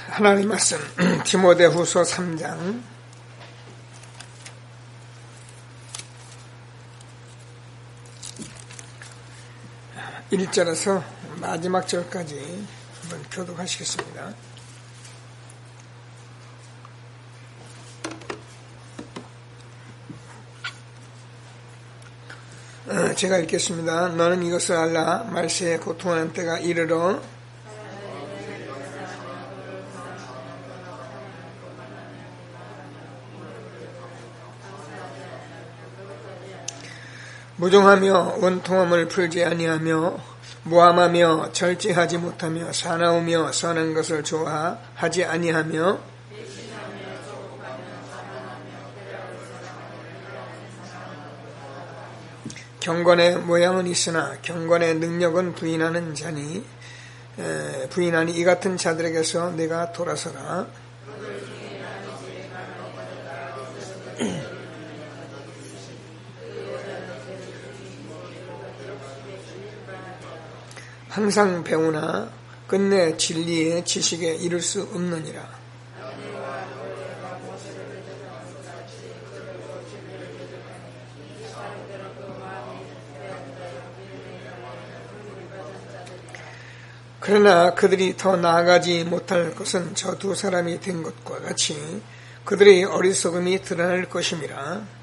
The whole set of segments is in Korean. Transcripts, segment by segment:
하나님 말씀 디모데후서 3장 1절에서 마지막 절까지 한번 교독하시겠습니다. 제가 읽겠습니다. 너는 이것을 알라. 말세에 고통하는 때가 이르러 무정하며 원통함을 풀지 아니하며 모함하며 절제하지 못하며 사나우며 선한 것을 좋아하지 아니하며 경건의 모양은 있으나 경건의 능력은 부인하는 자니 부인하니 이 같은 자들에게서 내가 돌아서라. 항상 배우나 끝내 진리의 지식에 이를 수 없느니라. 그러나 그들이 더 나아가지 못할 것은 저 두 사람이 된 것과 같이 그들의 어리석음이 드러날 것임이라.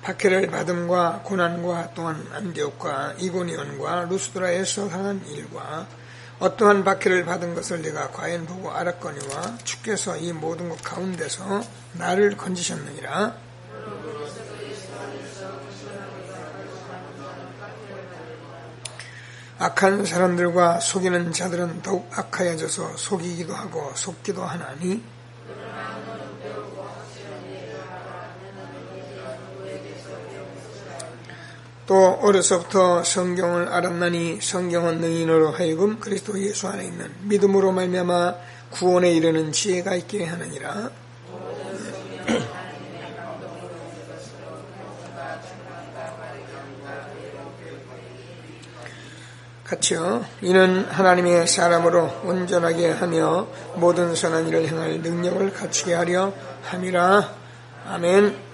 박해를 받음과 고난과 또한 안디옥과 이고니온과 루스드라에서 당한 일과 어떠한 박해를 받은 것을 내가 과연 보고 알았거니와 주께서 이 모든 것 가운데서 나를 건지셨느니라. 악한 사람들과 속이는 자들은 더욱 악하여져서 속이기도 하고 속기도 하나니 또 어려서부터 성경을 알았나니 성경은 너희로 하여금 그리스도 예수 안에 있는 믿음으로 말미암아 구원에 이르는 지혜가 있게 하느니라. 같이요. 이는 하나님의 사람으로 온전하게 하며 모든 선한 일을 행할 능력을 갖추게 하려 함이라. 아멘.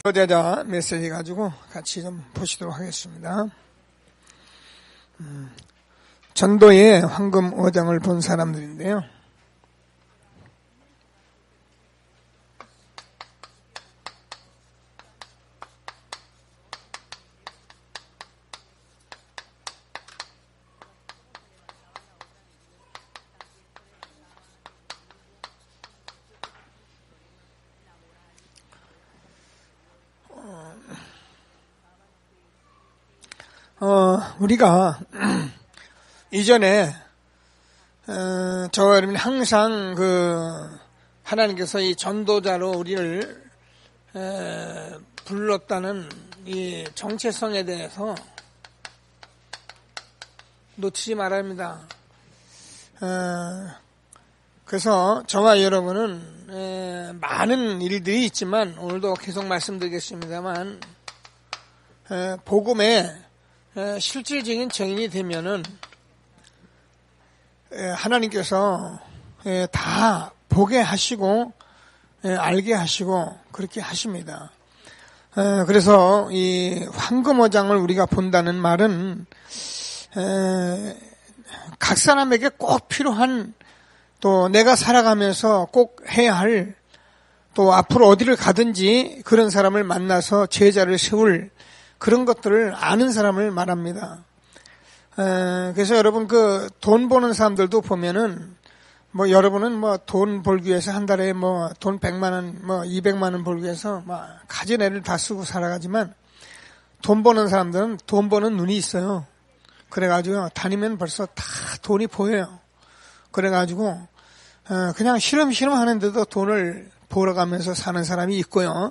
어제자 메시지 가지고 같이 좀 보시도록 하겠습니다. 전도의 황금 어장을 본 사람들인데요. 우리가 이전에 저와 여러분이 항상 하나님께서 이 전도자로 우리를 불렀다는 이 정체성에 대해서 놓치지 말아야 합니다. 그래서 저와 여러분은 많은 일들이 있지만 오늘도 계속 말씀드리겠습니다만 복음에 실질적인 증인이 되면은 하나님께서 다 보게 하시고 알게 하시고 그렇게 하십니다. 그래서 이 황금어장을 우리가 본다는 말은 각 사람에게 꼭 필요한 또 내가 살아가면서 꼭 해야 할 또 앞으로 어디를 가든지 그런 사람을 만나서 제자를 세울 그런 것들을 아는 사람을 말합니다. 그래서 여러분 돈 버는 사람들도 보면은 여러분은 돈 벌기 위해서 한 달에 돈 100만 원, 200만 원 벌기 위해서 가진 애를 다 쓰고 살아가지만 돈 버는 사람들은 돈 버는 눈이 있어요. 그래가지고 다니면 벌써 다 돈이 보여요. 그래가지고 그냥 시름시름 하는데도 돈을 벌어가면서 사는 사람이 있고요.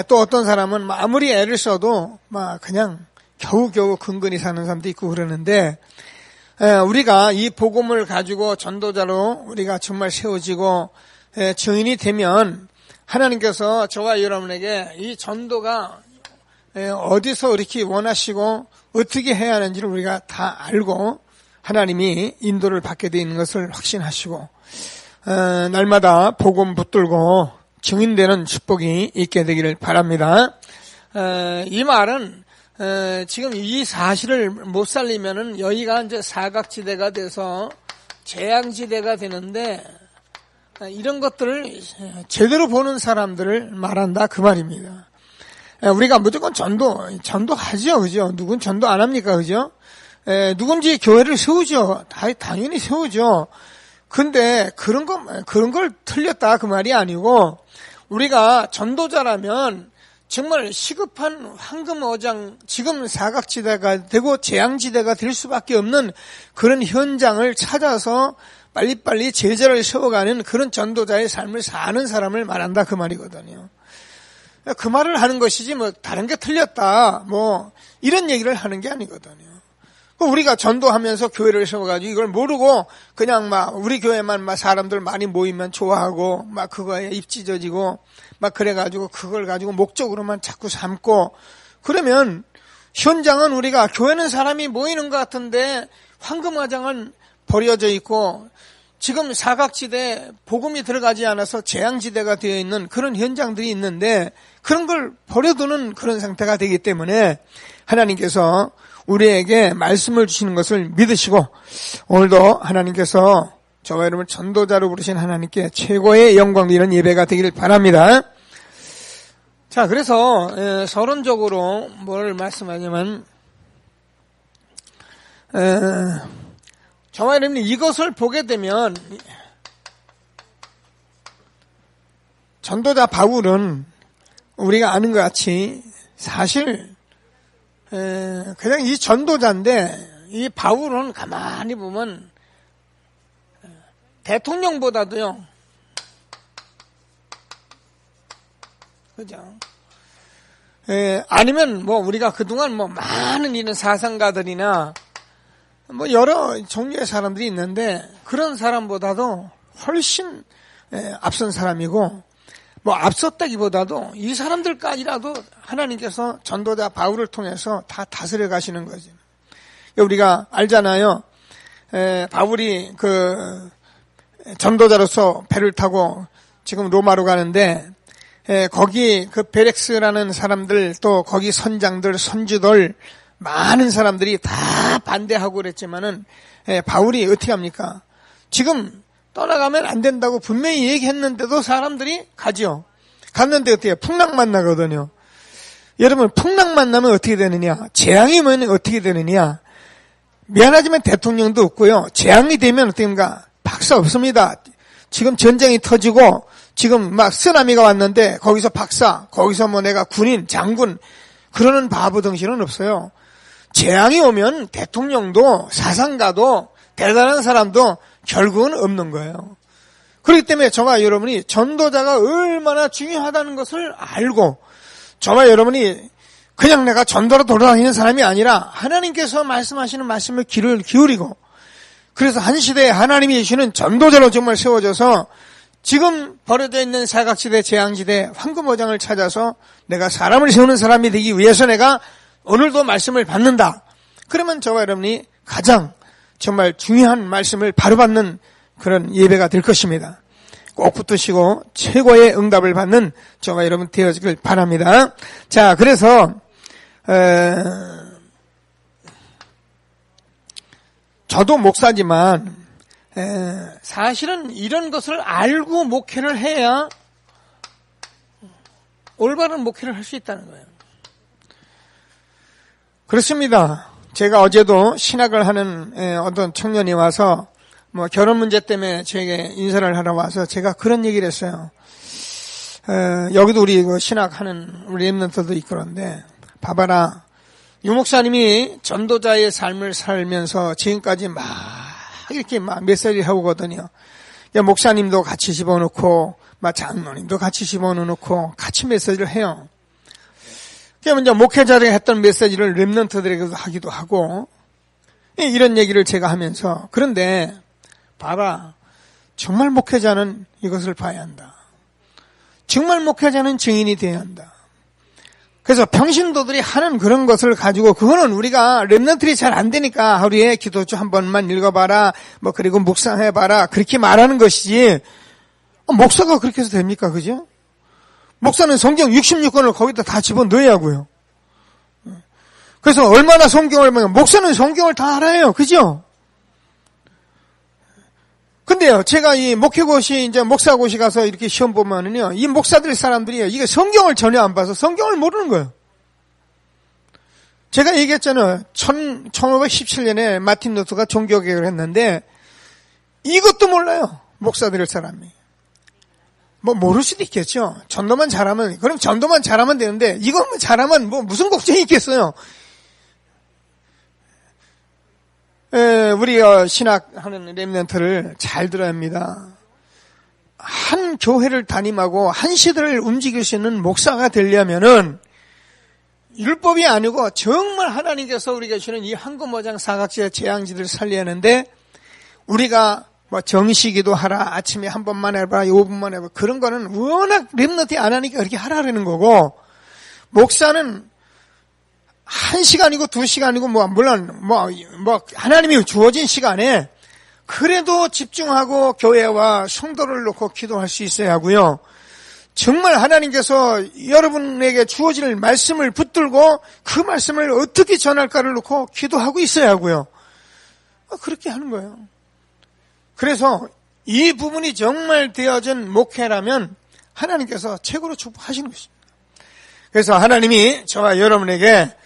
또 어떤 사람은 아무리 애를 써도 그냥 겨우겨우 근근히 사는 사람도 있고 그러는데 우리가 이 복음을 가지고 전도자로 우리가 정말 세워지고 증인이 되면 하나님께서 저와 여러분에게 이 전도가 어디서 이렇게 원하시고 어떻게 해야 하는지를 우리가 다 알고 하나님이 인도를 받게 되어 있는 것을 확신하시고 날마다 복음 붙들고 증인되는 축복이 있게 되기를 바랍니다. 이 말은 지금 이 사실을 못 살리면은 여기가 이제 사각지대가 돼서 재앙지대가 되는데 이런 것들을 제대로 보는 사람들을 말한다 그 말입니다. 우리가 무조건 전도하죠, 그죠? 누군 전도 안 합니까, 그죠? 누군지 교회를 세우죠. 당연히 세우죠. 근데 그런 걸 틀렸다 그 말이 아니고 우리가 전도자라면 정말 시급한 황금어장, 지금 사각지대가 되고 재앙지대가 될 수밖에 없는 그런 현장을 찾아서 빨리빨리 제자를 세워가는 그런 전도자의 삶을 사는 사람을 말한다 그 말이거든요. 그 말을 하는 것이지 뭐 다른 게 틀렸다 뭐 이런 얘기를 하는 게 아니거든요. 우리가 전도하면서 교회를 세워가지고 이걸 모르고 그냥 막 우리 교회만 막 사람들 많이 모이면 좋아하고 막 그거에 입 찢어지고 막 그래가지고 그걸 가지고 목적으로만 자꾸 삼고 그러면 현장은 우리가 교회는 사람이 모이는 것 같은데 황금화장은 버려져 있고 지금 사각지대 복음이 들어가지 않아서 재앙지대가 되어 있는 그런 현장들이 있는데 그런 걸 버려두는 그런 상태가 되기 때문에 하나님께서 우리에게 말씀을 주시는 것을 믿으시고 오늘도 하나님께서 저와 여러분을 전도자로 부르신 하나님께 최고의 영광 이런 예배가 되기를 바랍니다. 자, 그래서 서론적으로 뭘 말씀하냐면 저와 여러분이 이것을 보게 되면 전도자 바울은 우리가 아는 것 같이 사실 그냥 이 전도자인데 이 바울은 가만히 보면 대통령보다도요, 그죠? 아니면 뭐 우리가 그동안 뭐 많은 이런 사상가들이나 뭐 여러 종류의 사람들이 있는데 그런 사람보다도 훨씬 앞선 사람이고 뭐 앞섰다기보다도 이 사람들까지라도 하나님께서 전도자 바울을 통해서 다 다스려 가시는 거죠. 우리가 알잖아요. 바울이 그 전도자로서 배를 타고 지금 로마로 가는데 거기 그 베렉스라는 사람들 또 거기 선장들 선주들 많은 사람들이 다 반대하고 그랬지만은 바울이 어떻게 합니까? 지금 떠나가면 안 된다고 분명히 얘기했는데도 사람들이 가죠. 갔는데 어떻게 풍랑만 나거든요. 여러분 풍랑만 나면 어떻게 되느냐? 재앙이 오면 어떻게 되느냐? 미안하지만 대통령도 없고요. 재앙이 되면 어떻게 됩니까? 박사 없습니다. 지금 전쟁이 터지고 지금 막 쓰나미가 왔는데 거기서 박사, 거기서 뭐 내가 군인, 장군 그러는 바보 정신은 없어요. 재앙이 오면 대통령도 사상가도 대단한 사람도 결국은 없는 거예요. 그렇기 때문에 저와 여러분이 전도자가 얼마나 중요하다는 것을 알고 저와 여러분이 그냥 내가 전도로 돌아다니는 사람이 아니라 하나님께서 말씀하시는 말씀을 귀를 기울이고 그래서 한 시대에 하나님이 주시는 전도자로 정말 세워져서 지금 버려져 있는 사각지대, 재앙지대, 황금어장을 찾아서 내가 사람을 세우는 사람이 되기 위해서 내가 오늘도 말씀을 받는다. 그러면 저와 여러분이 가장 정말 중요한 말씀을 바로 받는 그런 예배가 될 것입니다. 꼭 붙드시고 최고의 응답을 받는 저와 여러분 되어지길 바랍니다. 자, 그래서 저도 목사지만 사실은 이런 것을 알고 목회를 해야 올바른 목회를 할 수 있다는 거예요. 그렇습니다. 제가 어제도 신학을 하는 어떤 청년이 와서 뭐 결혼 문제 때문에 저에게 인사를 하러 와서 제가 그런 얘기를 했어요. 여기도 우리 그 신학하는 우리 랩런트도 있고 그런데 봐봐라. 유 목사님이 전도자의 삶을 살면서 지금까지 막 이렇게 막 메시지를 해오거든요. 목사님도 같이 집어넣고 막 장로님도 같이 집어넣고 같이 메시지를 해요. 먼저 목회자들이 했던 메시지를 랩런트들에게도 하기도 하고 이런 얘기를 제가 하면서 그런데 봐라. 정말 목회자는 이것을 봐야 한다. 정말 목회자는 증인이 되어야 한다. 그래서 평신도들이 하는 그런 것을 가지고 그거는 우리가 렘넌트리 잘 안 되니까 하루에 기도주 한 번만 읽어봐라, 뭐 그리고 묵상해봐라 그렇게 말하는 것이지 목사가 그렇게 해서 됩니까? 그죠? 목사는 성경 66권을 거기다 다 집어넣어야 하고요. 그래서 얼마나 성경을 보면 목사는 성경을 다 알아요. 그죠? 근데요, 제가 이 목회고시, 이제 목사고시 가서 이렇게 시험 보면은요, 이 목사들 사람들이요, 이게 성경을 전혀 안 봐서 성경을 모르는 거예요. 제가 얘기했잖아요. 1517년에 마틴 루터가 종교개혁을 했는데, 이것도 몰라요. 목사들 사람이. 뭐, 모를 수도 있겠죠. 전도만 잘하면, 그럼 전도만 잘하면 되는데, 이것만 잘하면 뭐, 무슨 걱정이 있겠어요. 우리 신학하는 렘넌트를 잘 들어야 합니다. 한 교회를 담임하고 한 시대를 움직일 수 있는 목사가 되려면은 율법이 아니고 정말 하나님께서 우리가 주시는 이 황금어장 사각지대 재앙지대를 살려야 하는데 우리가 뭐 정시기도 하라, 아침에 한 번만 해봐, 5분만 해봐, 그런 거는 워낙 렘넌트이 안 하니까 그렇게 하라는 거고, 목사는 1시간이고 2시간이고 물론 하나님이 주어진 시간에 그래도 집중하고 교회와 성도를 놓고 기도할 수 있어야 하고요. 정말 하나님께서 여러분에게 주어질 말씀을 붙들고 그 말씀을 어떻게 전할까를 놓고 기도하고 있어야 하고요. 그렇게 하는 거예요. 그래서 이 부분이 정말 되어진 목회라면 하나님께서 최고로 축복하시는 것입니다. 그래서 하나님이 저와 여러분에게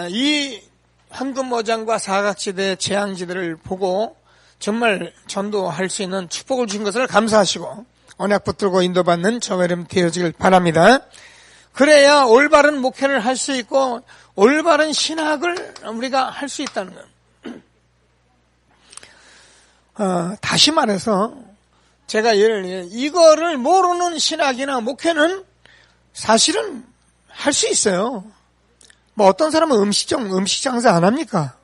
이 황금어장과 사각지대 재앙지대를 보고 정말 전도할 수 있는 축복을 주신 것을 감사하시고 언약 붙들고 인도받는 저와 여러분 되어지길 바랍니다. 그래야 올바른 목회를 할 수 있고 올바른 신학을 우리가 할 수 있다는 거예요. 다시 말해서 제가 이거를 모르는 신학이나 목회는 사실은 할 수 있어요. 뭐 어떤 사람은 음식 장사 안 합니까?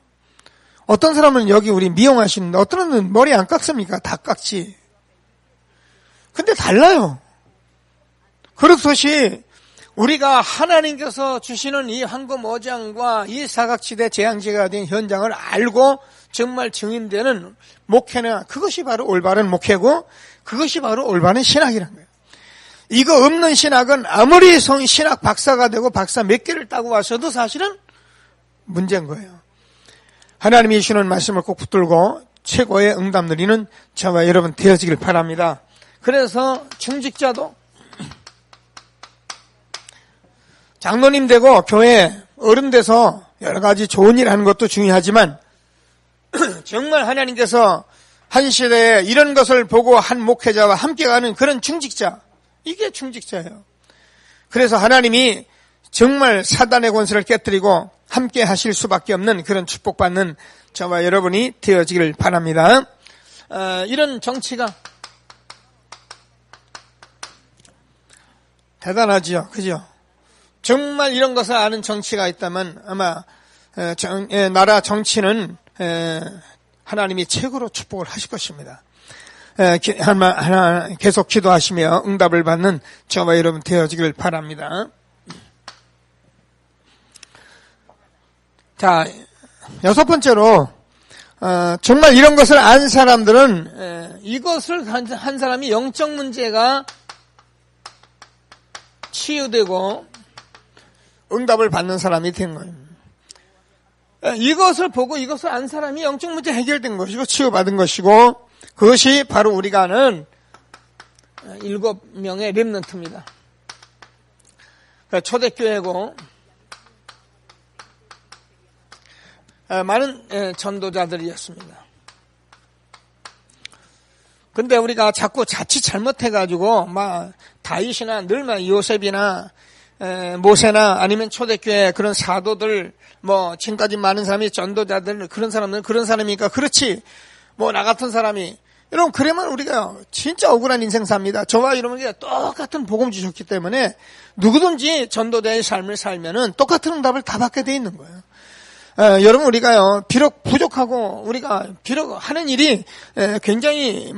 어떤 사람은 여기 우리 미용하시는데 어떤 사람은 머리 안 깎습니까? 다 깎지. 근데 달라요. 그렇듯이 우리가 하나님께서 주시는 이 황금어장과 이 사각지대 재앙지가 된 현장을 알고 정말 증인되는 목회나 그것이 바로 올바른 목회고 그것이 바로 올바른 신학이라는 거예요. 이거 없는 신학은 아무리 신학 박사가 되고 박사 몇 개를 따고 와서도 사실은 문제인 거예요. 하나님이 주시는 말씀을 꼭 붙들고 최고의 응답 누리는 저와 여러분 되어지길 바랍니다. 그래서 중직자도 장로님 되고 교회 어른 돼서 여러 가지 좋은 일 하는 것도 중요하지만 정말 하나님께서 한 시대에 이런 것을 보고 한 목회자와 함께 가는 그런 중직자, 이게 중직자예요. 그래서 하나님이 정말 사단의 권세를 깨뜨리고 함께 하실 수밖에 없는 그런 축복받는 저와 여러분이 되어지길 바랍니다. 이런 정치가 대단하지요. 그죠? 정말 이런 것을 아는 정치가 있다면 아마 나라 정치는 하나님이 최고로 축복을 하실 것입니다. 계속 기도하시며 응답을 받는 저와 여러분 되어지길 바랍니다. 자, 6번째로 정말 이런 것을 안 사람들은 이것을 한 사람이 영적 문제가 치유되고 응답을 받는 사람이 된 거예요. 이것을 보고 이것을 안 사람이 영적 문제 해결된 것이고 치유받은 것이고 그것이 바로 우리가 아는 7명의 렘넌트입니다. 초대교회고 많은 전도자들이었습니다. 근데 우리가 자꾸 자칫 잘못해가지고 막 다윗이나 늘막 요셉이나 모세나 아니면 초대교회 그런 사도들 뭐 지금까지 많은 사람이 전도자들 그런 사람이니까 그렇지 뭐 나 같은 사람이 여러분 그러면 우리가 진짜 억울한 인생 삽니다. 저와 여러분에게 똑같은 복음 주셨기 때문에 누구든지 전도자의 삶을 살면은 똑같은 응답을 다 받게 돼 있는 거예요. 여러분 우리가요 비록 부족하고 우리가 비록 하는 일이 굉장히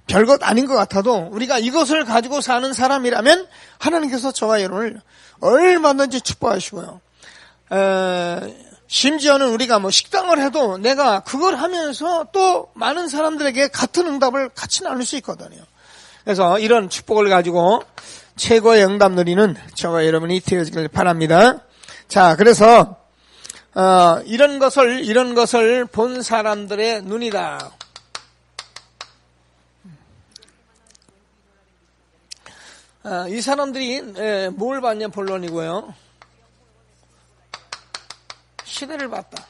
별것 아닌 것 같아도 우리가 이것을 가지고 사는 사람이라면 하나님께서 저와 여러분을 얼마든지 축복하시고요. 심지어는 우리가 식당을 해도 내가 그걸 하면서 또 많은 사람들에게 같은 응답을 같이 나눌 수 있거든요. 그래서 이런 축복을 가지고 최고의 응답 누리는 저와 여러분이 되어지길 바랍니다. 자, 그래서 이런 것을 본 사람들의 눈이다. 이 사람들이 뭘 봤냐 본론이고요. 시대를 봤다.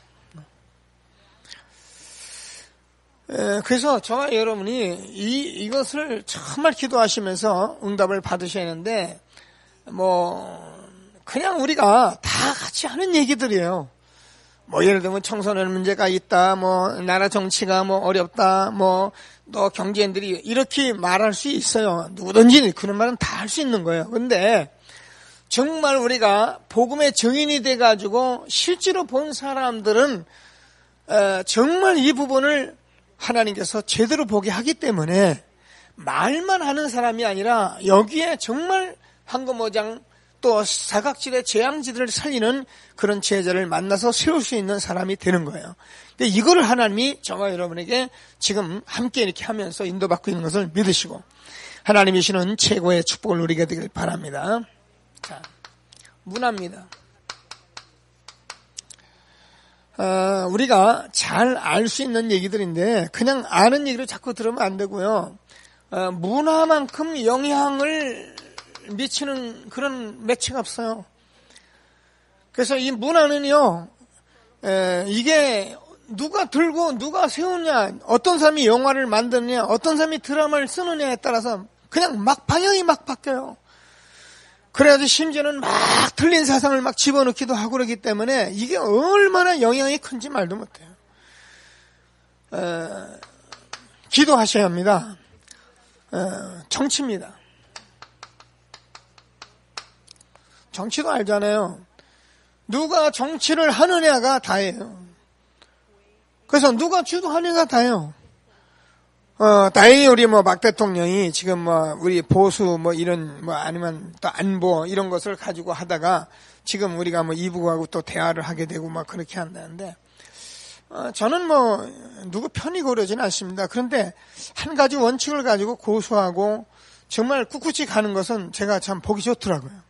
그래서 저와 여러분이 이것을 정말 기도하시면서 응답을 받으셔야 하는데 그냥 우리가 다 같이 하는 얘기들이에요. 예를 들면 청소년 문제가 있다, 나라 정치가 어렵다, 또 경제인들이 이렇게 말할 수 있어요. 누구든지 그런 말은 다 할 수 있는 거예요. 근데 정말 우리가 복음의 증인이 돼가지고 실제로 본 사람들은 정말 이 부분을 하나님께서 제대로 보게 하기 때문에 말만 하는 사람이 아니라 여기에 정말 황금어장 또 사각지대 재앙지들을 살리는 그런 제자를 만나서 세울 수 있는 사람이 되는 거예요. 근데 이거를 하나님이 저와 여러분에게 지금 함께 이렇게 하면서 인도받고 있는 것을 믿으시고 하나님이 주시는 최고의 축복을 누리게 되길 바랍니다. 자, 문화입니다. 우리가 잘 알 수 있는 얘기들인데 그냥 아는 얘기를 자꾸 들으면 안 되고요. 문화만큼 영향을 미치는 그런 매체가 없어요. 그래서 이 문화는요, 이게 누가 들고 누가 세우냐, 어떤 사람이 영화를 만드느냐, 어떤 사람이 드라마를 쓰느냐에 따라서 그냥 방향이 막 바뀌어요. 그래야지 심지어는 막 틀린 사상을 막 집어넣기도 하고 그러기 때문에 이게 얼마나 영향이 큰지 말도 못해요. 기도하셔야 합니다. 정치입니다. 정치도 알잖아요. 누가 정치를 하느냐가 다예요. 그래서 누가 주도하느냐가 다예요. 다행히 우리 박 대통령이 지금 우리 보수 이런 아니면 또 안보 이런 것을 가지고 하다가 지금 우리가 이북하고 또 대화를 하게 되고 그렇게 한다는데 저는 누구 편이 고려지는 않습니다. 그런데 한 가지 원칙을 가지고 고수하고 정말 꿋꿋이 가는 것은 제가 참 보기 좋더라고요.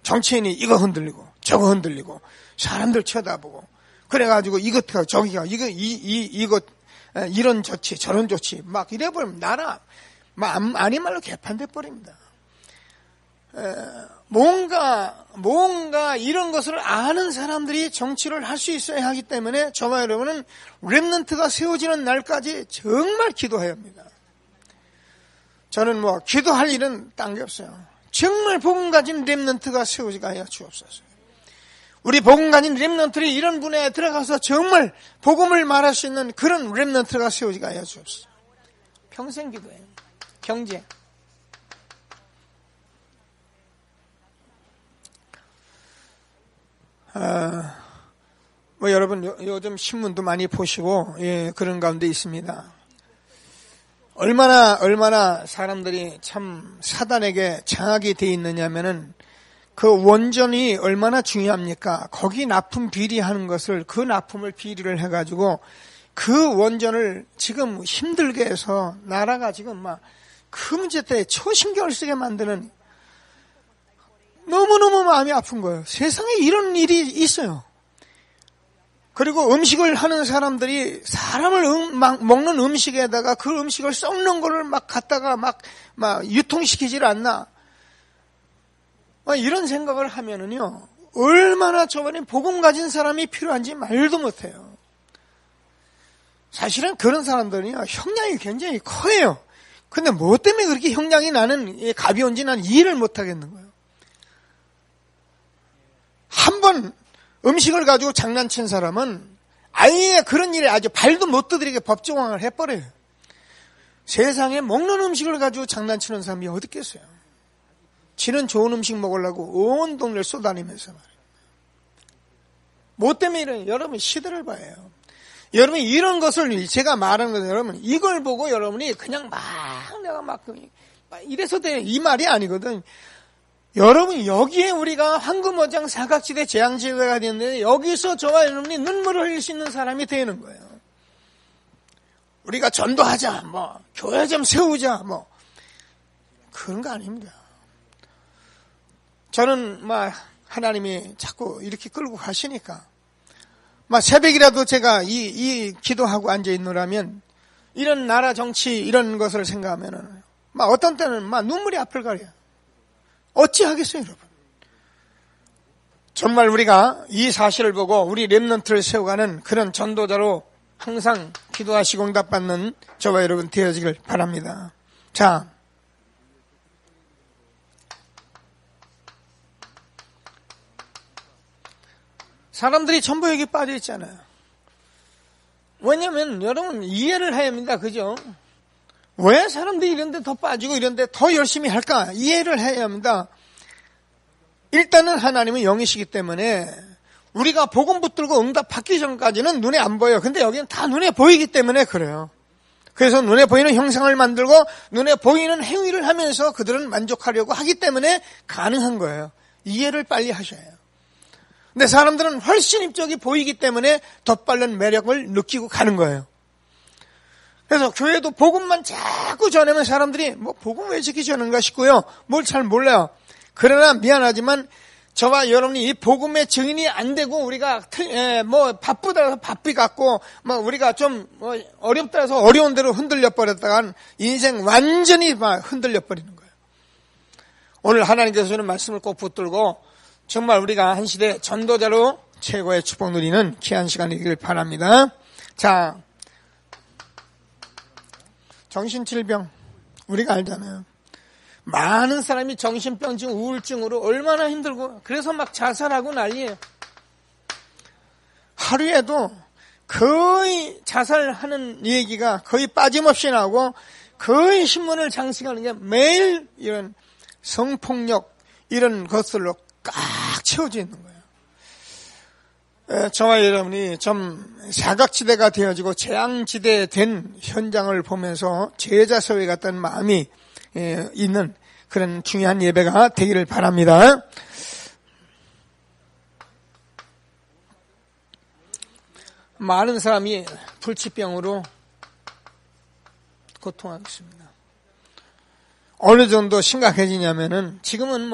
정치인이 이거 흔들리고 저거 흔들리고 사람들 쳐다보고 그래가지고 이것가 저기가 이거 이런 조치 저런 조치 막 이래버리면 나라 아닌 말로 개판돼 버립니다. 뭔가 이런 것을 아는 사람들이 정치를 할 수 있어야 하기 때문에 저와 여러분은 렘넌트가 세워지는 날까지 정말 기도해야 합니다. 저는 기도할 일은 딴 게 없어요. 정말 복음 가진 렘넌트가 세워지게 하여 주옵소서. 우리 복음 가진 렘넌트들이 이런 분야에 들어가서 정말 복음을 말할 수 있는 그런 렘넌트가 세워지게 하여 주옵소서. 평생 기도해요. 경제. 여러분 요즘 신문도 많이 보시고 그런 가운데 있습니다. 얼마나 사람들이 참 사단에게 장악이 돼 있느냐면은 그 원전이 얼마나 중요합니까? 거기 납품 비리하는 것을 그 납품을 비리를 해가지고 그 원전을 지금 힘들게 해서 나라가 지금 그 문제 때문에 초신경을 쓰게 만드는 너무너무 마음이 아픈 거예요. 세상에 이런 일이 있어요. 그리고 음식을 하는 사람들이 사람을 먹는 음식에다가 그 음식을 썩는 거를 갖다가 유통시키질 않나. 이런 생각을 하면은요, 얼마나 저번에 복음 가진 사람이 필요한지 말도 못해요. 사실은 그런 사람들은요, 형량이 굉장히 커요. 근데 뭐 때문에 그렇게 형량이 나는 가벼운지 난 이해를 못 하겠는 거예요. 한 번 음식을 가지고 장난친 사람은 아예 그런 일에 아주 발도 못 두드리게 법정을 해버려요. 세상에 먹는 음식을 가지고 장난치는 사람이 어디 있겠어요? 지는 좋은 음식 먹으려고 온 동네를 쏘다니면서 말이에요. 뭐 때문에 이래요? 여러분 시대를 봐요. 여러분이 이런 것을 제가 말하는 것은 여러분 이걸 보고 여러분이 그냥 내가 이래서 돼요. 이 말이 아니거든. 여러분 여기에 우리가 황금어장 사각지대 재앙지대가 되는데 여기서 저와 여러분이 눈물을 흘릴 수 있는 사람이 되는 거예요. 우리가 전도하자, 교회 좀 세우자, 그런 거 아닙니다. 저는 하나님이 자꾸 이렇게 끌고 가시니까 새벽이라도 제가 이 기도하고 앉아 있노라면 이런 나라 정치 이런 것을 생각하면은 어떤 때는 눈물이 앞을 가려요. 어찌하겠어요, 여러분? 정말 우리가 이 사실을 보고 우리 렘넌트를 세워가는 그런 전도자로 항상 기도하시고 응답받는 저와 여러분 되어지길 바랍니다. 자, 사람들이 전부 여기 빠져 있잖아요. 왜냐면 여러분 이해를 해야 합니다. 그죠? 왜 사람들이 이런 데 더 빠지고 이런 데 더 열심히 할까? 이해를 해야 합니다. 일단은 하나님은 영이시기 때문에 우리가 복음 붙들고 응답 받기 전까지는 눈에 안 보여요. 근데 여기는 다 눈에 보이기 때문에 그래요. 그래서 눈에 보이는 형상을 만들고 눈에 보이는 행위를 하면서 그들은 만족하려고 하기 때문에 가능한 거예요. 이해를 빨리 하셔야 해요. 근데 사람들은 훨씬 입적이 보이기 때문에 더 빠른 매력을 느끼고 가는 거예요. 그래서 교회도 복음만 자꾸 전하면 사람들이 복음 왜 이렇게 전하는가 싶고요. 뭘 잘 몰라요. 그러나 미안하지만 저와 여러분이 이 복음의 증인이 안 되고 우리가 바쁘다 바삐 갖고 우리가 좀 어렵다 해서 어려운 대로 흔들려 버렸다간 인생 완전히 흔들려 버리는 거예요. 오늘 하나님께서 주는 말씀을 꼭 붙들고 정말 우리가 한 시대 전도자로 최고의 축복 누리는 귀한 시간이 되길 바랍니다. 자, 정신질병 우리가 알잖아요. 많은 사람이 정신병증, 우울증으로 얼마나 힘들고 그래서 자살하고 난리예요. 하루에도 거의 자살하는 얘기가 거의 빠짐없이 나오고 거의 신문을 장식하는 게 매일 이런 성폭력 이런 것들로 꽉 채워져 있는 거예요. 저와 여러분이 좀 사각지대가 되어지고 재앙지대 된 현장을 보면서 제자서에 같다는 마음이 있는 그런 중요한 예배가 되기를 바랍니다. 많은 사람이 불치병으로 고통하고 있습니다. 어느 정도 심각해지냐면은 지금은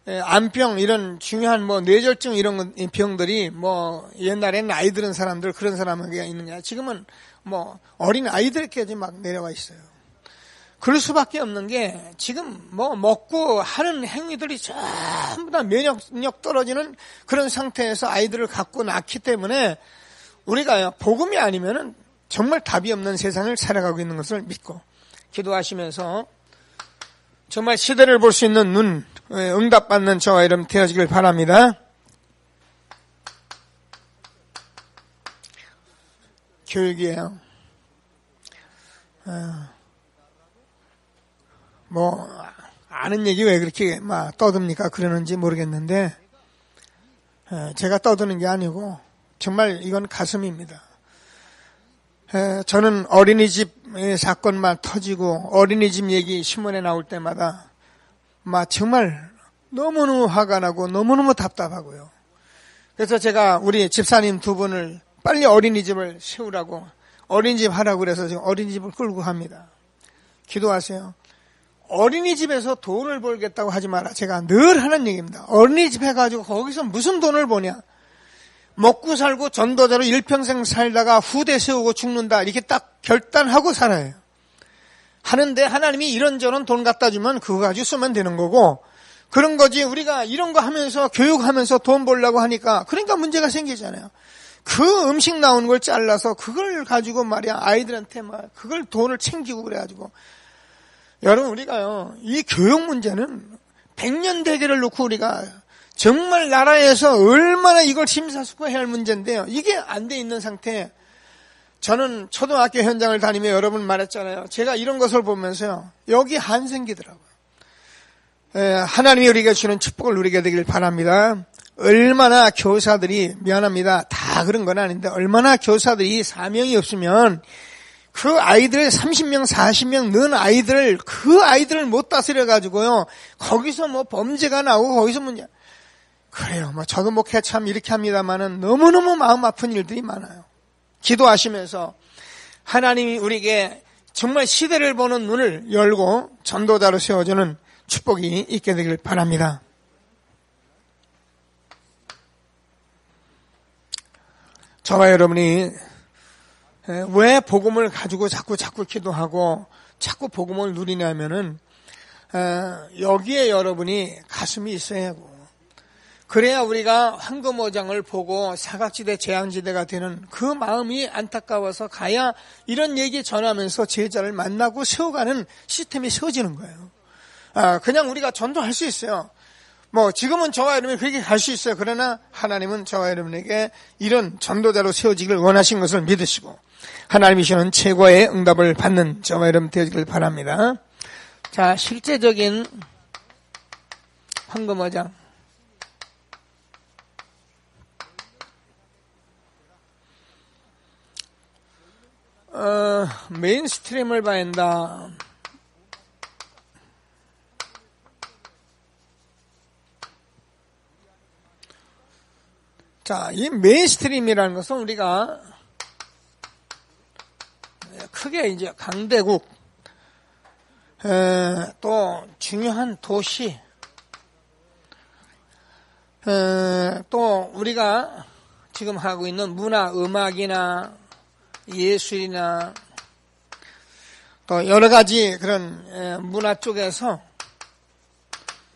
암병 이런 중요한 뇌졸중 이런 병들이 옛날에는 나이 들은 사람들 그런 사람에게 있느냐 지금은 어린 아이들에게까지 내려와 있어요. 그럴 수밖에 없는 게 지금 먹고 하는 행위들이 전부 다 면역력 떨어지는 그런 상태에서 아이들을 갖고 낳기 때문에 우리가 복음이 아니면은 정말 답이 없는 세상을 살아가고 있는 것을 믿고 기도하시면서 정말 시대를 볼 수 있는 눈, 응답받는 저와 여러분 되어지길 바랍니다. 교육이에요. 아는 얘기 왜 그렇게 떠듭니까? 그러는지 모르겠는데, 제가 떠드는 게 아니고, 정말 이건 가슴입니다. 저는 어린이집 사건만 터지고, 어린이집 얘기 신문에 나올 때마다, 정말 너무너무 화가 나고, 너무너무 답답하고요. 그래서 제가 우리 집사님 두 분을 빨리 어린이집을 세우라고, 어린이집 하라고 그래서 지금 어린이집을 끌고 갑니다. 기도하세요. 어린이집에서 돈을 벌겠다고 하지 마라. 제가 늘 하는 얘기입니다. 어린이집 해가지고 거기서 무슨 돈을 버냐. 먹고 살고 전도자로 일평생 살다가 후대 세우고 죽는다. 이렇게 딱 결단하고 살아요. 하는데 하나님이 이런저런 돈 갖다 주면 그거 가지고 쓰면 되는 거고 그런 거지 우리가 이런 거 하면서 교육하면서 돈 벌려고 하니까 그러니까 문제가 생기잖아요. 그 음식 나오는 걸 잘라서 그걸 가지고 아이들한테 그걸 돈을 챙기고 그래가지고 여러분 우리가요 이 교육 문제는 100년 대계를 놓고 우리가 정말 나라에서 얼마나 이걸 심사숙고해야 할 문제인데요. 이게 안 돼 있는 상태에 저는 초등학교 현장을 다니며 여러분 말했잖아요. 제가 이런 것을 보면서요. 여기 한 생기더라고요. 하나님이 우리에게 주는 축복을 누리게 되길 바랍니다. 얼마나 교사들이, 미안합니다, 다 그런 건 아닌데 얼마나 교사들이 사명이 없으면 그 아이들 30명 40명 는 아이들, 그 아이들을 못 다스려 가지고요 거기서 뭐 범죄가 나오고 거기서 문제. 그래요. 뭐 저도 목회 참 이렇게 합니다만은 너무너무 마음 아픈 일들이 많아요. 기도하시면서 하나님이 우리에게 정말 시대를 보는 눈을 열고 전도자로 세워주는 축복이 있게 되길 바랍니다. 저와 여러분이 왜 복음을 가지고 자꾸 기도하고 자꾸 복음을 누리냐면은 여기에 여러분이 가슴이 있어야 하고, 그래야 우리가 황금어장을 보고 사각지대 재앙지대가 되는 그 마음이 안타까워서 가야 이런 얘기 전하면서 제자를 만나고 세워가는 시스템이 세워지는 거예요. 그냥 우리가 전도할 수 있어요. 뭐 지금은 저와 여러분이 그렇게 갈 수 있어요. 그러나 하나님은 저와 여러분에게 이런 전도자로 세워지기를 원하신 것을 믿으시고 하나님이 주시는 최고의 응답을 받는 저와 여러분 되어지길 바랍니다. 자, 실제적인 황금어장. 메인스트림을 봐야 한다. 자, 이 메인스트림이라는 것은 우리가 크게 이제 강대국, 또 중요한 도시, 또 우리가 지금 하고 있는 문화, 음악이나 예술이나 또 여러 가지 그런 문화 쪽에서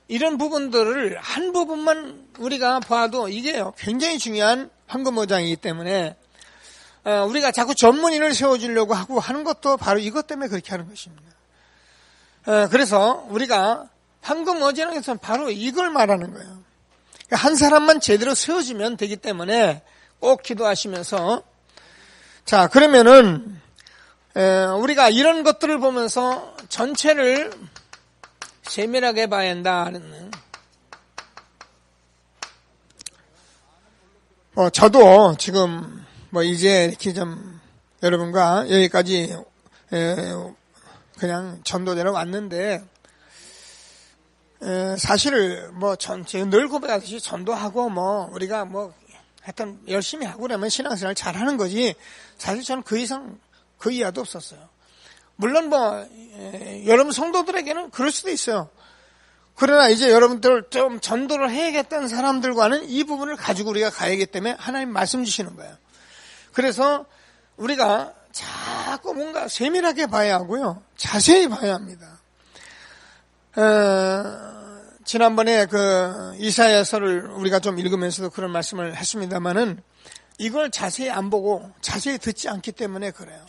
이런 부분들을 한 부분만 우리가 봐도 이게 굉장히 중요한 황금어장이기 때문에 우리가 자꾸 전문인을 세워주려고 하고 하는 것도 바로 이것 때문에 그렇게 하는 것입니다. 그래서 우리가 황금어장에서는 바로 이걸 말하는 거예요. 한 사람만 제대로 세워지면 되기 때문에 꼭 기도하시면서, 자, 그러면은 우리가 이런 것들을 보면서 전체를 세밀하게 봐야 한다는. 저도 지금 이제 이렇게 좀 여러분과 여기까지 그냥 전도자로 왔는데, 사실 제가 늘 고백하듯이 전도하고 우리가 하여튼 열심히 하고 그러면 신앙생활 잘하는 거지, 사실 저는 그 이상 그 이하도 없었어요. 물론 여러분 성도들에게는 그럴 수도 있어요. 그러나 이제 여러분들 좀 전도를 해야겠다는 사람들과는 이 부분을 가지고 우리가 가야기 때문에 하나님 말씀 주시는 거예요. 그래서 우리가 자꾸 뭔가 세밀하게 봐야 하고요, 자세히 봐야 합니다. 지난번에 그 이사야서를 우리가 좀 읽으면서도 그런 말씀을 했습니다만은 이걸 자세히 안 보고 자세히 듣지 않기 때문에 그래요.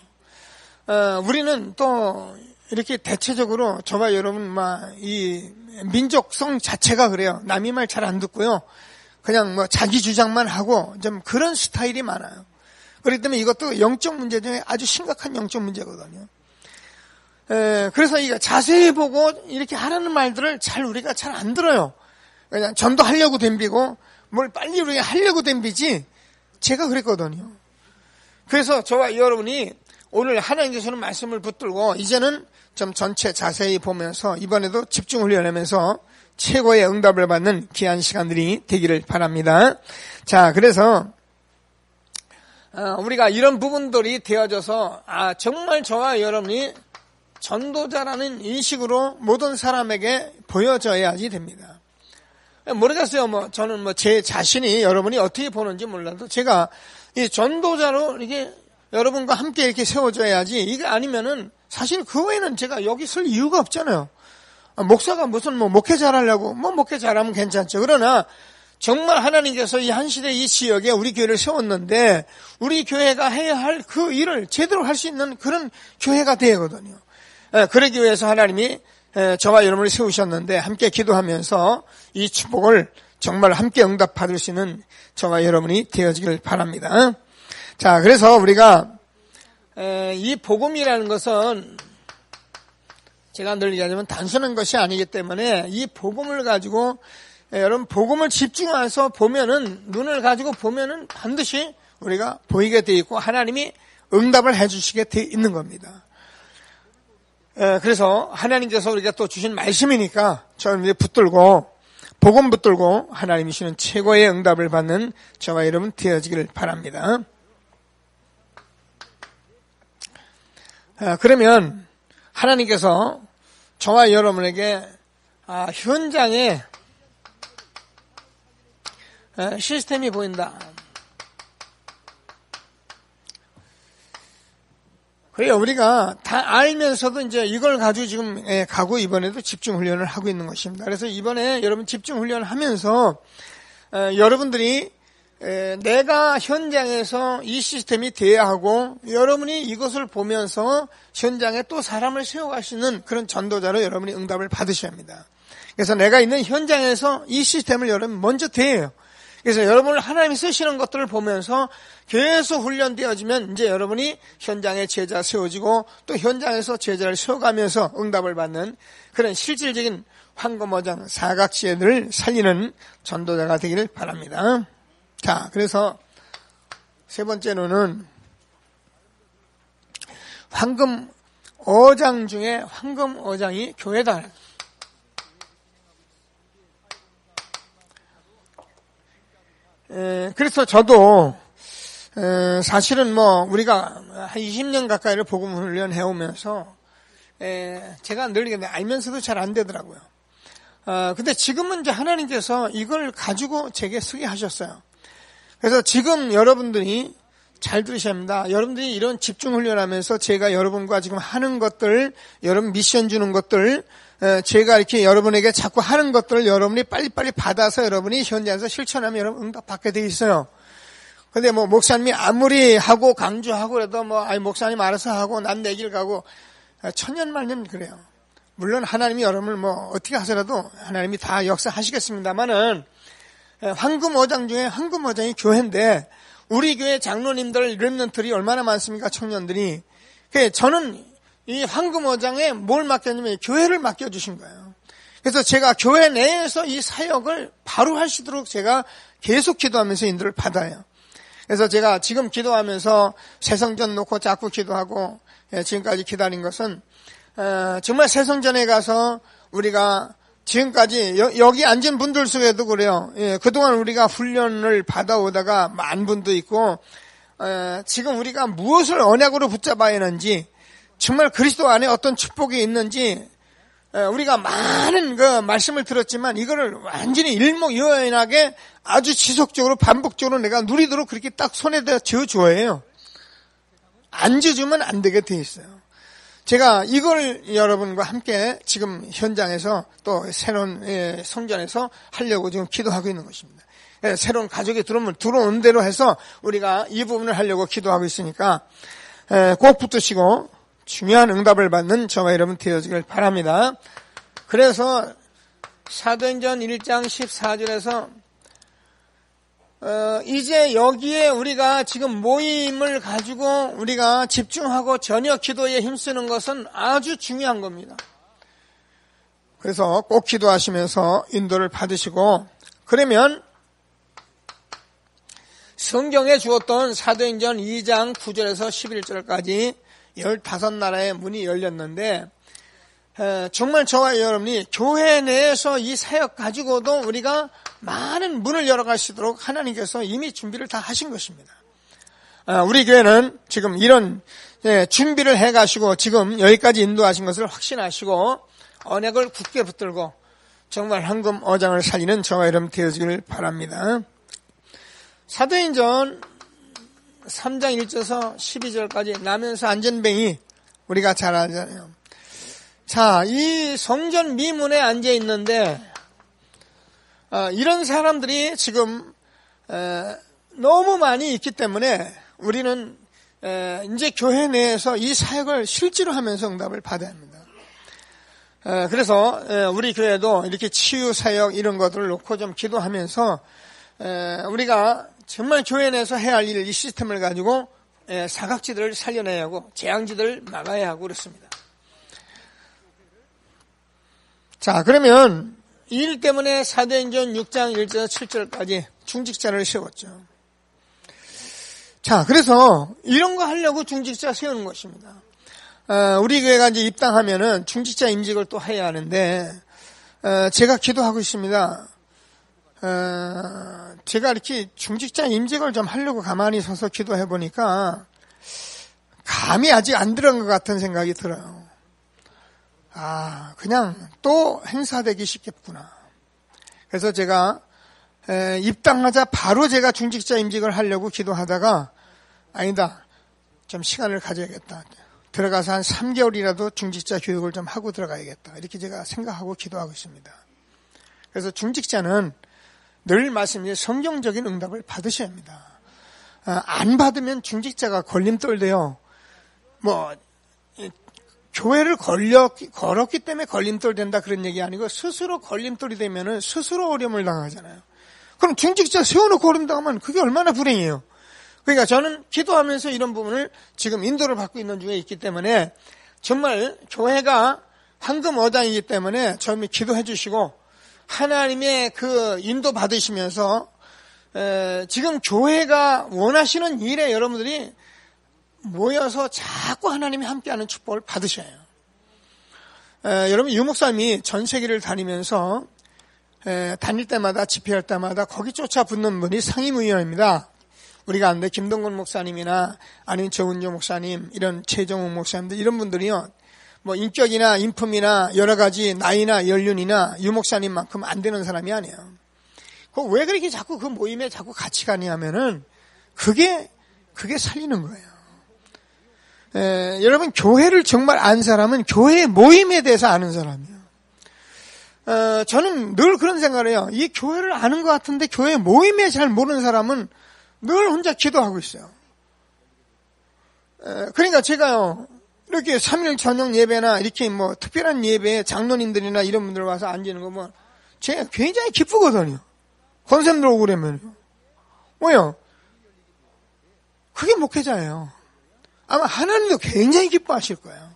우리는 또 이렇게 대체적으로 저와 여러분 이 민족성 자체가 그래요. 남이 말 잘 안 듣고요, 그냥 자기 주장만 하고 좀 그런 스타일이 많아요. 그렇기 때문에 이것도 영적 문제 중에 아주 심각한 영적 문제거든요. 그래서 이거 자세히 보고 이렇게 하라는 말들을 우리가 잘 안 들어요. 그냥 전도하려고 덤비고 뭘 빨리 우리가 하려고 덤비지. 제가 그랬거든요. 그래서 저와 여러분이 오늘 하나님께서는 말씀을 붙들고 이제는 좀 전체 자세히 보면서 이번에도 집중 훈련하면서 최고의 응답을 받는 귀한 시간들이 되기를 바랍니다. 자, 그래서 우리가 이런 부분들이 되어져서 정말 저와 여러분이 전도자라는 인식으로 모든 사람에게 보여져야지 됩니다. 모르겠어요. 저는 제 자신이 여러분이 어떻게 보는지 몰라도 제가 이 전도자로 이렇게 여러분과 함께 이렇게 세워져야지, 이게 아니면은 사실 그 외에는 제가 여기 설 이유가 없잖아요. 목사가 무슨 목회 잘하려고, 목회 잘하면 괜찮죠. 그러나 정말 하나님께서 이 한 시대 이 지역에 우리 교회를 세웠는데 우리 교회가 해야 할 그 일을 제대로 할 수 있는 그런 교회가 되거든요. 그러기 위해서 하나님이 저와 여러분을 세우셨는데 함께 기도하면서 이 축복을 정말 함께 응답받을 수 있는 저와 여러분이 되어지길 바랍니다. 자, 그래서 우리가 이 복음이라는 것은 제가 늘 얘기하자면 단순한 것이 아니기 때문에 이 복음을 가지고 여러분 복음을 집중해서 보면은 눈을 가지고 보면은 반드시 우리가 보이게 돼 있고 하나님이 응답을 해주시게 돼 있는 겁니다. 그래서 하나님께서 우리가 또 주신 말씀이니까 저는 이제 붙들고 복음 붙들고 하나님이 주시는 최고의 응답을 받는 저와 여러분 되어지기를 바랍니다. 그러면 하나님께서 저와 여러분에게 현장에 시스템이 보인다. 그래요. 우리가 다 알면서도 이제 이걸 가지고 지금 가고 이번에도 집중 훈련을 하고 있는 것입니다. 그래서 이번에 여러분 집중 훈련을 하면서 여러분들이 내가 현장에서 이 시스템이 돼야 하고 여러분이 이것을 보면서 현장에 또 사람을 세워가시는 그런 전도자로 여러분이 응답을 받으셔야 합니다. 그래서 내가 있는 현장에서 이 시스템을 여러분 먼저 돼요. 그래서 여러분을 하나님이 쓰시는 것들을 보면서 계속 훈련되어지면 이제 여러분이 현장에 제자 세워지고 또 현장에서 제자를 세워가면서 응답을 받는 그런 실질적인 황금어장 사각지혜를 살리는 전도자가 되기를 바랍니다. 자, 그래서 세 번째로는 황금어장 중에 황금어장이 교회다. 그래서 저도 사실은 우리가 한 20년 가까이를 복음 훈련해 오면서 제가 늘 알면서도 잘 안 되더라고요. 근데 지금은 이제 하나님께서 이걸 가지고 제게 쓰게 하셨어요. 그래서 지금 여러분들이 잘 들으셔야 합니다. 여러분들이 이런 집중 훈련하면서 제가 여러분과 지금 하는 것들, 여러분 미션 주는 것들, 제가 이렇게 여러분에게 자꾸 하는 것들을 여러분이 빨리빨리 받아서 여러분이 현장에서 실천하면 여러분 응답 받게 돼 있어요. 근데 목사님이 아무리 하고 강조하고 그래도 목사님 알아서 하고 난 내 길 가고 천년만년 그래요. 물론 하나님이 여러분을 어떻게 하더라도 하나님이 다 역사하시겠습니다만은 황금어장 중에 황금어장이 교회인데 우리 교회 장로님들 렘넌트들이 얼마나 많습니까? 청년들이. 저는 이 황금어장에 뭘 맡겼냐면 교회를 맡겨주신 거예요. 그래서 제가 교회 내에서 이 사역을 바로 할 수 있도록 제가 계속 기도하면서 인도를 받아요. 그래서 제가 지금 기도하면서 새성전 놓고 자꾸 기도하고 지금까지 기다린 것은 정말 새성전에 가서 우리가 지금까지 여기 앉은 분들 속에도 그래요. 그동안 우리가 훈련을 받아오다가 많은 분도 있고 지금 우리가 무엇을 언약으로 붙잡아야 하는지 정말 그리스도 안에 어떤 축복이 있는지 우리가 많은 그 말씀을 들었지만 이거를 완전히 일목요연하게 아주 지속적으로 반복적으로 내가 누리도록 그렇게 딱 손에다 쥐어줘야 안 쥐어주면 안 되게 돼 있어요. 제가 이걸 여러분과 함께 지금 현장에서 또 새로운 성전에서 하려고 지금 기도하고 있는 것입니다. 새로운 가족이 들어오는 대로 해서 우리가 이 부분을 하려고 기도하고 있으니까 꼭 붙드시고 중요한 응답을 받는 저와 여러분 되어지길 바랍니다. 그래서 사도행전 1장 14절에서 이제 여기에 우리가 지금 모임을 가지고 우리가 집중하고 저녁 기도에 힘쓰는 것은 아주 중요한 겁니다. 그래서 꼭 기도하시면서 인도를 받으시고 그러면 성경에 주었던 사도행전 2장 9절에서 11절까지 15나라의 문이 열렸는데 정말 저와 여러분이 교회 내에서 이 사역 가지고도 우리가 많은 문을 열어갈 수 있도록 하나님께서 이미 준비를 다 하신 것입니다. 우리 교회는 지금 이런 준비를 해가시고 지금 여기까지 인도하신 것을 확신하시고 언약을 굳게 붙들고 정말 황금어장을 살리는 저와 여러분 되어지기를 바랍니다. 사도행전 3장 1절에서 12절까지 나면서 안전뱅이 우리가 잘 알잖아요. 자, 이 성전 미문에 앉아 있는데 이런 사람들이 지금 너무 많이 있기 때문에 우리는 이제 교회 내에서 이 사역을 실제로 하면서 응답을 받아야 합니다. 그래서 우리 교회도 이렇게 치유 사역 이런 것들을 놓고 좀 기도하면서 우리가 정말 교회 내에서 해야 할 일, 이 시스템을 가지고 사각지들을 살려내야 하고 재앙지들을 막아야 하고 그렇습니다. 자, 그러면 이 일 때문에 사도행전 6장 1절 7절까지 중직자를 세웠죠. 자, 그래서 이런 거 하려고 중직자 세우는 것입니다. 우리 교회가 이제 입당하면은 중직자 임직을 또 해야 하는데, 제가 기도하고 있습니다. 제가 이렇게 중직자 임직을 좀 하려고 가만히 서서 기도해 보니까 감이 아직 안 들어간 것 같은 생각이 들어요. 그냥 또 행사되기 쉽겠구나. 그래서 제가 입당하자 바로 제가 중직자 임직을 하려고 기도하다가 아니다, 좀 시간을 가져야겠다. 들어가서 한 3개월이라도 중직자 교육을 좀 하고 들어가야겠다. 이렇게 제가 생각하고 기도하고 있습니다. 그래서 중직자는 늘 말씀드린 성경적인 응답을 받으셔야 합니다. 안 받으면 중직자가 걸림돌 돼요. 교회를 걸었기 때문에 걸림돌 된다 그런 얘기 아니고 스스로 걸림돌이 되면은 스스로 어려움을 당하잖아요. 그럼 중직자 세워놓고 어려움 당하면 그게 얼마나 불행해요. 그러니까 저는 기도하면서 이런 부분을 지금 인도를 받고 있는 중에 있기 때문에 정말 교회가 황금 어장이기 때문에 저는 기도해 주시고 하나님의 그 인도 받으시면서 지금 교회가 원하시는 일에 여러분들이 모여서 자꾸 하나님이 함께하는 축복을 받으셔야 해요. 여러분 유목사님이 전 세계를 다니면서 다닐 때마다 집회할 때마다 거기 쫓아붙는 분이 상임위원입니다. 우리가 아는데 김동건 목사님이나 아니면 정은조 목사님, 이런 최정욱 목사님들 이런 분들이요, 인격이나 인품이나 여러 가지 나이나 연륜이나 유 목사님만큼 안 되는 사람이 아니에요. 왜 그렇게 자꾸 그 모임에 자꾸 같이 가냐면은 그게 살리는 거예요. 여러분 교회를 정말 안 사람은 교회 모임에 대해서 아는 사람이에요. 저는 늘 그런 생각을 해요. 이 교회를 아는 것 같은데 교회 모임에 잘 모르는 사람은 늘 혼자 기도하고 있어요. 그러니까 제가요, 이렇게 3일 저녁 예배나 이렇게 특별한 예배에 장로님들이나 이런 분들 와서 앉는 거 보면 제가 굉장히 기쁘거든요. 권사님들 오고 그러면요. 왜요? 그게 목회자예요. 아마 하나님도 굉장히 기뻐하실 거예요.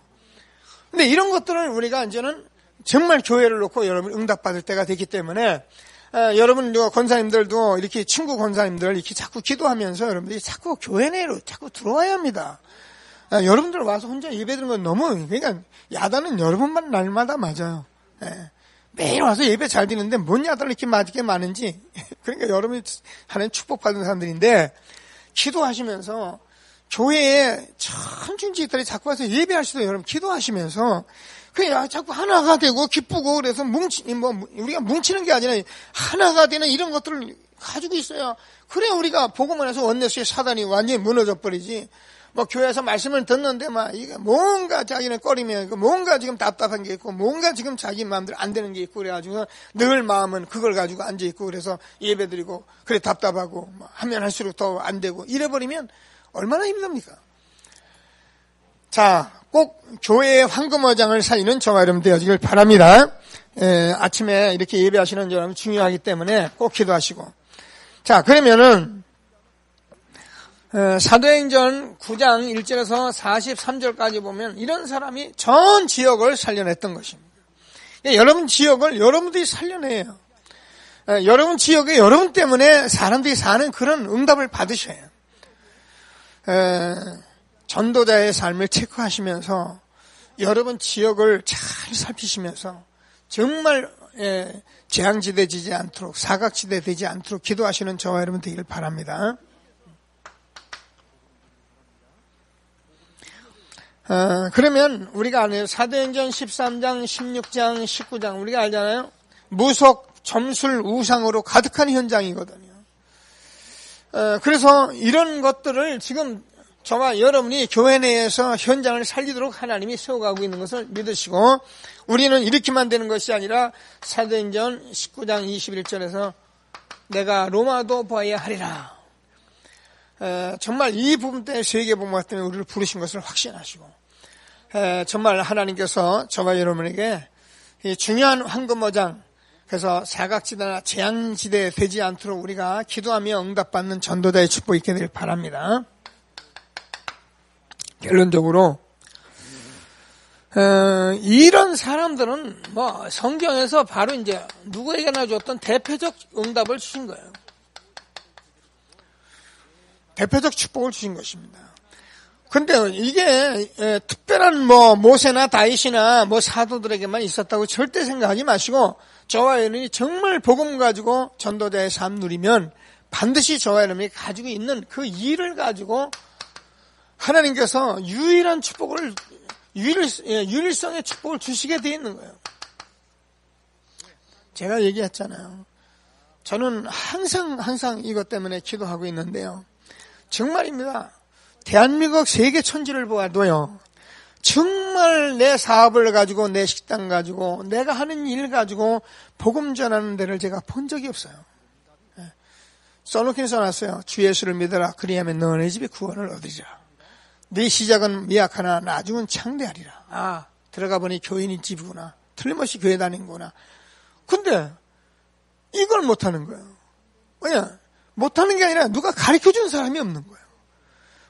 근데 이런 것들을 우리가 이제는 정말 교회를 놓고 여러분 응답받을 때가 됐기 때문에 여러분 권사님들도 이렇게 친구 권사님들 이렇게 자꾸 기도하면서 여러분들이 자꾸 교회 내로 자꾸 들어와야 합니다. 여러분들 와서 혼자 예배드리는 건 너무, 그러니까 야단은 여러분만 날마다 맞아요. 매일 와서 예배 잘 드리는데 뭔 야단을 이렇게 맞게 많은지. 그러니까 여러분이 하나님 축복받은 사람들인데 기도하시면서 교회에 참 중직들이 자꾸 와서 예배하시도 여러분 기도하시면서 그냥 자꾸 하나가 되고 기쁘고 그래서 우리가 뭉치는 게 아니라 하나가 되는 이런 것들을 가지고 있어야 그래 우리가 복음을 해서 원내수의 사단이 완전히 무너져 버리지. 교회에서 말씀을 듣는데 이게 뭔가 자기는 꺼리면 뭔가 지금 답답한 게 있고 뭔가 지금 자기 마음대로 안 되는 게 있고 그래가지고 늘 마음은 그걸 가지고 앉아 있고 그래서 예배드리고 그래 답답하고 하면 할수록 더 안 되고 이래버리면 얼마나 힘듭니까? 자, 꼭 교회의 황금어장을 살리는 저와 여러분 되어지길 바랍니다. 아침에 이렇게 예배하시는 여러분 중요하기 때문에 꼭 기도하시고. 자, 그러면은 사도행전 9장 1절에서 43절까지 보면 이런 사람이 전 지역을 살려냈던 것입니다. 여러분 지역을 여러분들이 살려내요. 여러분 지역에 여러분 때문에 사람들이 사는 그런 응답을 받으셔야 해요. 전도자의 삶을 체크하시면서 여러분 지역을 잘 살피시면서 정말 재앙지대 되지 않도록 사각지대 되지 않도록 기도하시는 저와 여러분 되기를 바랍니다. 그러면 우리가 아는 사도행전 13장, 16장, 19장 우리가 알잖아요. 무속, 점술, 우상으로 가득한 현장이거든요. 그래서 이런 것들을 지금 저와 여러분이 교회 내에서 현장을 살리도록 하나님이 세워가고 있는 것을 믿으시고 우리는 이렇게만 되는 것이 아니라 사도행전 19장 21절에서 내가 로마도 보아야 하리라. 정말 이 부분 때문에 세계복음화 때문에 우리를 부르신 것을 확신하시고 정말 하나님께서 저와 여러분에게 이 중요한 황금어장 그래서 사각지대나 재앙지대 되지 않도록 우리가 기도하며 응답받는 전도자의 축복이 있게 되길 바랍니다. 결론적으로 이런 사람들은 뭐 성경에서 바로 이제 누구에게나 줬던 대표적 응답을 주신 거예요. 대표적 축복을 주신 것입니다. 근데 이게 특별한 뭐 모세나 다윗이나 뭐 사도들에게만 있었다고 절대 생각하지 마시고, 저와 여러분이 정말 복음 가지고 전도자의 삶 누리면 반드시 저와 여러분이 가지고 있는 그 일을 가지고 하나님께서 유일한 축복을, 유일성의 축복을 주시게 되어 있는 거예요. 제가 얘기했잖아요. 저는 항상 이것 때문에 기도하고 있는데요. 정말입니다. 대한민국 세계 천지를 보아도요, 정말 내 사업을 가지고, 내 식당 가지고, 내가 하는 일 가지고 복음 전하는 데를 제가 본 적이 없어요. 써놓긴 써놨어요. 주 예수를 믿어라. 그리하면 너네 집에 구원을 얻으리라. 네 시작은 미약하나 나중은 창대하리라. 아, 들어가 보니 교인인 집이구나. 틀림없이 교회 다니는구나. 근데 이걸 못하는 거예요. 왜냐? 못하는 게 아니라 누가 가르쳐준 사람이 없는 거예요.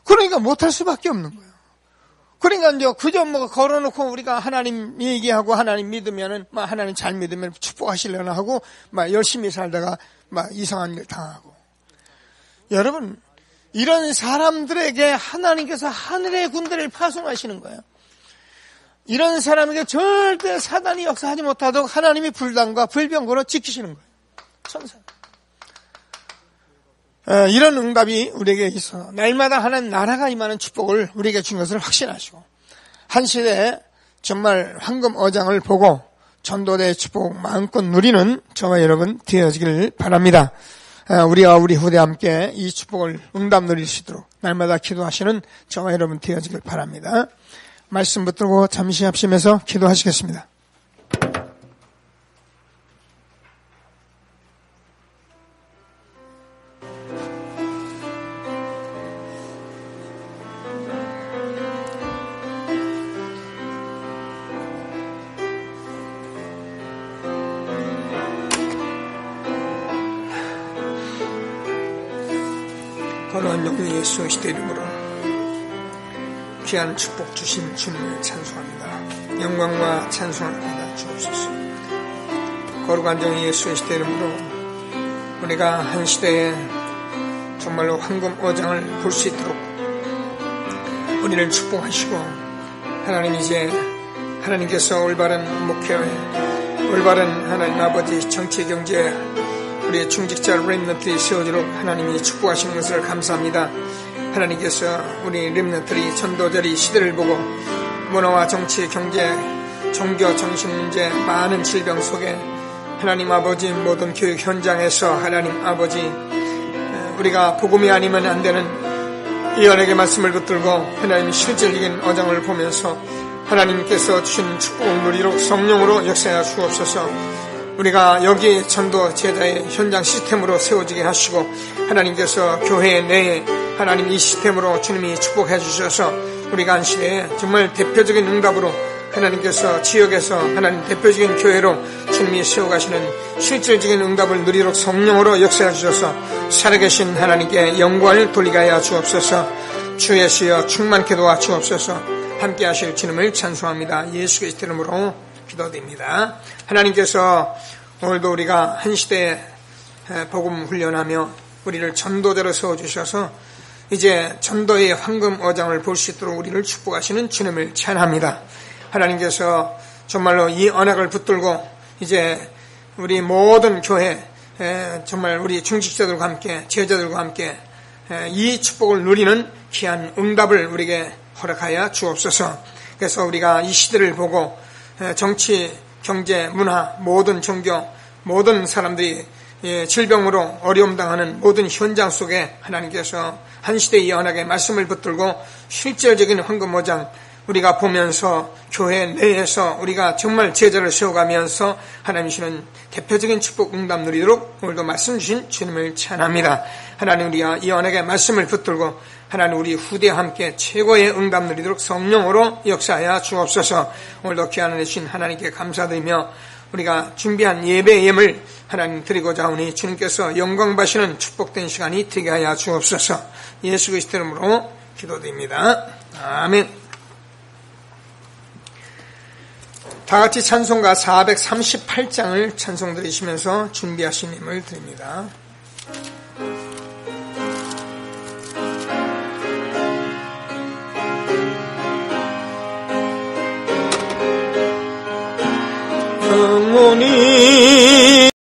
그러니까 못할 수밖에 없는 거예요. 그러니까 이제 그저 뭐 걸어놓고 우리가 하나님 얘기하고 하나님 믿으면은, 막 하나님 잘 믿으면 축복하시려나 하고, 막 열심히 살다가 막 이상한 일 당하고. 여러분, 이런 사람들에게 하나님께서 하늘의 군대를 파송하시는 거예요. 이런 사람에게 절대 사단이 역사하지 못하도록 하나님이 불단과 불병거로 지키시는 거예요. 천사. 이런 응답이 우리에게 있어 날마다 하나님 나라가 임하는 축복을 우리에게 준 것을 확신하시고, 한 시대에 정말 황금 어장을 보고 전도대의 축복 마음껏 누리는 저와 여러분 되어지길 바랍니다. 우리와 우리 후대와 함께 이 축복을 응답 누릴 수 있도록 날마다 기도하시는 저와 여러분 되어지길 바랍니다. 말씀 붙들고 잠시 합심해서 기도하시겠습니다. 거룩한 영광 예수 그리스도의 이름으로 귀한 축복 주신 주님을 찬송합니다. 영광과 찬송을 받아 주옵소서. 거룩한 영 예수 그리스도의 이름으로 우리가 한 시대에 정말로 황금 어장을 볼 수 있도록 우리를 축복하시고, 하나님 이제 하나님께서 올바른 목회에 올바른 하나님 아버지 정치 경제 우리의 중직자 렘넌트들이 세워지도록 하나님이 축복하시는 것을 감사합니다. 하나님께서 우리 렘넌트들이 전도자리 시대를 보고 문화와 정치, 경제, 종교, 정신 문제, 많은 질병 속에 하나님 아버지 모든 교육 현장에서 하나님 아버지 우리가 복음이 아니면 안 되는 이 언약의 말씀을 붙들고 하나님 실질적인 어장을 보면서 하나님께서 주신 축복을 누리도록 성령으로 역사하여 주옵소서. 우리가 여기 전도 제자의 현장 시스템으로 세워지게 하시고, 하나님께서 교회 내에 하나님 이 시스템으로 주님이 축복해 주셔서 우리가 한 시대에 정말 대표적인 응답으로 하나님께서 지역에서 하나님 대표적인 교회로 주님이 세워가시는 실질적인 응답을 누리도록 성령으로 역사해 주셔서 살아계신 하나님께 영광을 돌리게 하여 주옵소서. 주 예수여 충만케 도와 주옵소서. 함께 하실 주님을 찬송합니다. 예수 그리스도 이름으로 기도드립니다. 하나님께서 오늘도 우리가 한 시대에 복음 훈련하며 우리를 전도자로 세워주셔서 이제 전도의 황금 어장을 볼 수 있도록 우리를 축복하시는 주님을 찬양합니다. 하나님께서 정말로 이 언약을 붙들고 이제 우리 모든 교회 정말 우리 중직자들과 함께 제자들과 함께 이 축복을 누리는 귀한 응답을 우리에게 허락하여 주옵소서. 그래서 우리가 이 시대를 보고 정치, 경제, 문화, 모든 종교, 모든 사람들이 질병으로 어려움 당하는 모든 현장 속에 하나님께서 한 시대의 언약의 말씀을 붙들고 실질적인 황금어장 우리가 보면서 교회 내에서 우리가 정말 제자를 세워가면서 하나님 주시는 대표적인 축복 응답 누리도록 오늘도 말씀 주신 주님을 찬양합니다. 하나님 우리가 이 언약의 말씀을 붙들고 하나님 우리 후대와 함께 최고의 응답 누리도록 성령으로 역사하여 주옵소서. 오늘도 귀한 은혜 주신 하나님께 감사드리며 우리가 준비한 예배의 예물 하나님 드리고자 하오니 주님께서 영광 받으시는 축복된 시간이 되게 하여 주옵소서. 예수 그리스도 이름으로 기도드립니다. 아멘. 다 같이 찬송가 438장을 찬송 드리시면서 준비하신 힘을 드립니다. 영원히